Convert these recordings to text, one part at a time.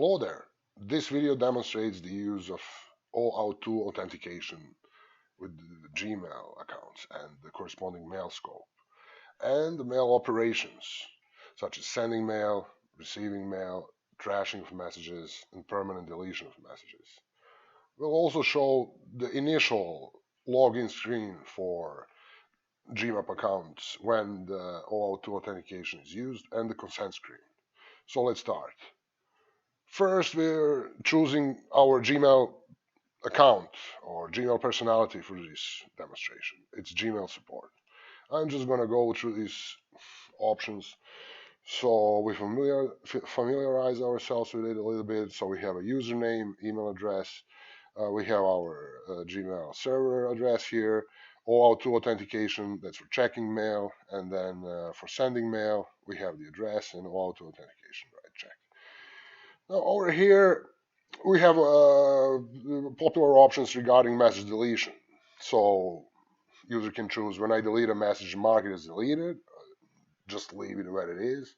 Hello there. This video demonstrates the use of OAuth2 authentication with the Gmail accounts and the corresponding mail scope, and the mail operations, such as sending mail, receiving mail, trashing of messages, and permanent deletion of messages. We'll also show the initial login screen for Gmail accounts when the OAuth2 authentication is used, and the consent screen. So let's start. First, we're choosing our Gmail account or Gmail personality for this demonstration. It's Gmail support. I'm just going to go through these options so we familiarize ourselves with it a little bit. So we have a username, email address, we have our Gmail server address here, OAuth2 authentication, that's for checking mail, and then for sending mail, we have the address and OAuth2 authentication, right, check. Now over here, we have popular options regarding message deletion. So user can choose, when I delete a message, mark it as deleted, just leave it where it is,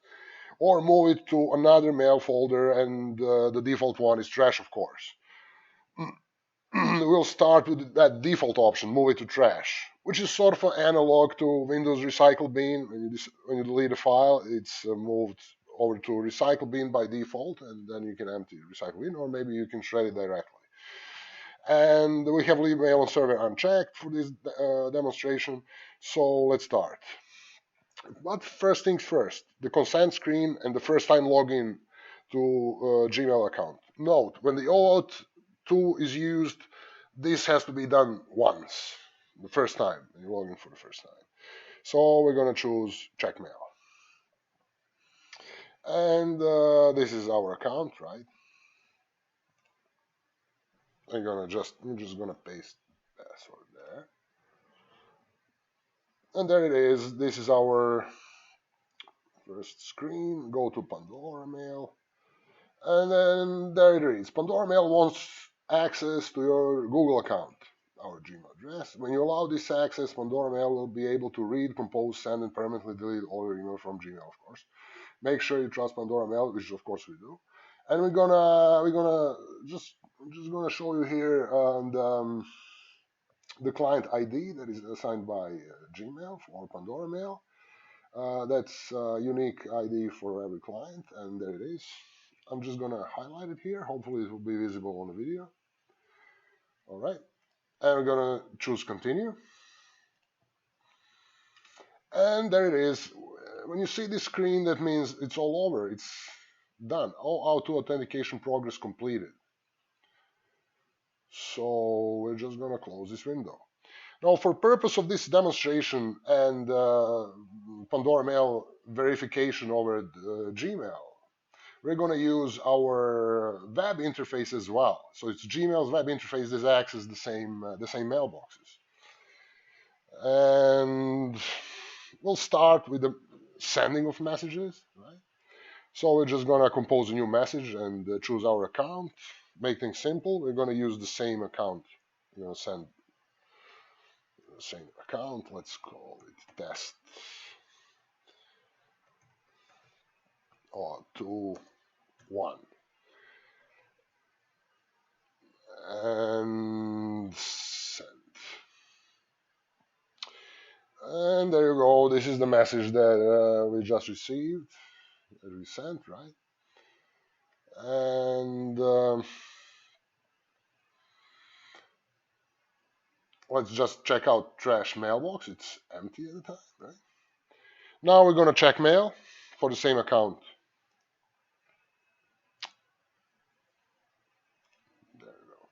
or move it to another mail folder, and the default one is trash, of course. We'll start with that default option, move it to trash, which is sort of an analog to Windows recycle bin. When you delete a file, it's moved over to recycle bin by default, and then you can empty recycle bin, or maybe you can shred it directly. And we have leave mail on server unchecked for this demonstration, so let's start. But first things first, the consent screen and the first time login to Gmail account. Note, when the OAuth2 is used, this has to be done once, the first time, when you log in for the first time. So we're going to choose check mail. And this is our account, right? I'm just gonna paste password there. And there it is. This is our first screen. Go to Pandora mail. And then there it is. Pandora mail wants access to your Google account, our Gmail address. When you allow this access, Pandora mail will be able to read, compose, send, and permanently delete all your email from Gmail, of course. Make sure you trust Pandora mail, which of course we do. And I'm just gonna show you here the client ID that is assigned by Gmail for Pandora mail. That's a unique ID for every client, and there it is. I'm just gonna highlight it here. Hopefully it will be visible on the video. All right, and we're gonna choose continue. And there it is. When you see this screen, that means it's all over. It's done. OAuth2 authentication progress completed. So we're just gonna close this window. Now, for purpose of this demonstration and Pandora mail verification over Gmail, we're going to use our web interface as well. So it's Gmail's web interface that accesses the same mailboxes. And we'll start with the sending of messages, right? So we're just going to compose a new message and choose our account. Make things simple. We're going to use the same account. We're going to send the same account. Let's call it test OAuth2 1. And send. And there you go. This is the message that we just received, that we sent, right? And let's just check out trash mailbox. It's empty at the time, right? Now we're going to check mail for the same account. There you go.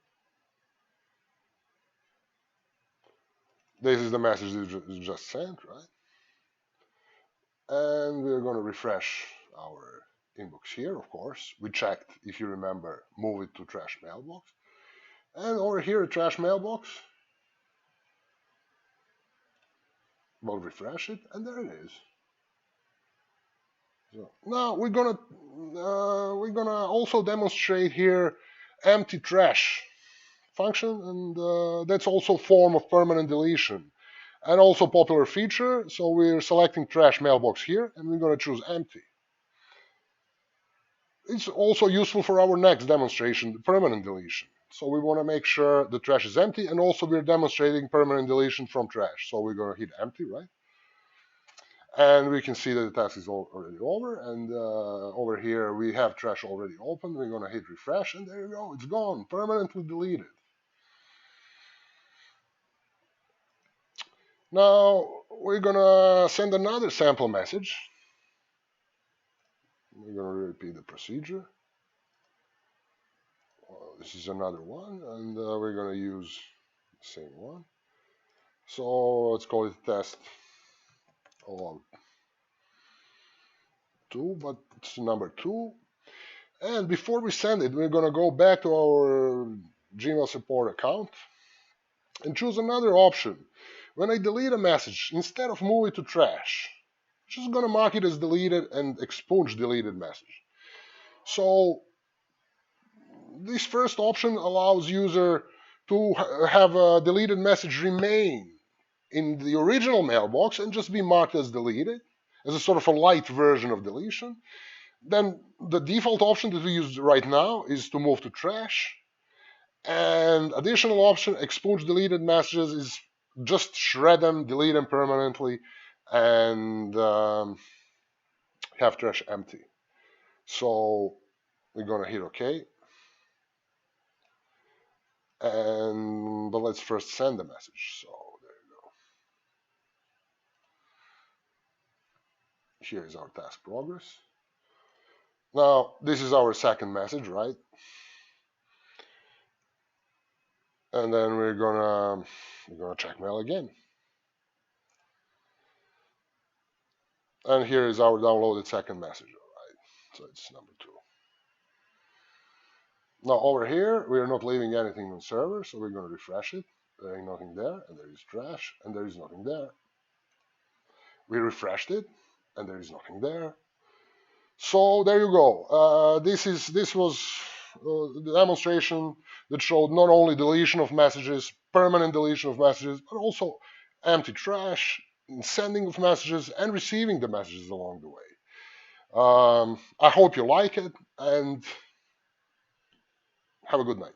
This is the message you just sent, right? And we're going to refresh our inbox here, of course. We checked, if you remember, move it to trash mailbox. And over here, trash mailbox. We'll refresh it, and there it is. So now we're gonna also demonstrate here empty trash function, and that's also a form of permanent deletion, and also popular feature. So we're selecting trash mailbox here, and we're gonna choose empty. it's also useful for our next demonstration, the permanent deletion. So we want to make sure the trash is empty, and also we're demonstrating permanent deletion from trash. So we're going to hit empty, right? And we can see that the task is already over. And over here, we have trash already open. We're going to hit refresh, and there you go. It's gone, permanently deleted. Now, we're going to send another sample message. We're going to repeat the procedure. This is another one, and we're going to use the same one. So let's call it test OAuth2, but it's number 2. And before we send it, we're going to go back to our Gmail support account and choose another option. When I delete a message, instead of move it to trash, I'm just going to mark it as deleted and expunge deleted message. So this first option allows user to have a deleted message remain in the original mailbox and just be marked as deleted, as a sort of a light version of deletion. Then the default option that we use right now is to move to trash. And additional option, expunge deleted messages, is just shred them, delete them permanently, and have trash empty. So we're gonna hit OK. But let's first send the message. So there you go. Here is our task progress. Now this is our second message, right? And then we're gonna check mail again. And here is our downloaded second message, right? So it's number 2. Now over here, we are not leaving anything on server, so we're going to refresh it. There is nothing there, and there is trash, and there is nothing there. We refreshed it, and there is nothing there. So there you go. This was the demonstration that showed not only deletion of messages, permanent deletion of messages, but also empty trash, sending of messages, and receiving the messages along the way. I hope you like it, and have a good night.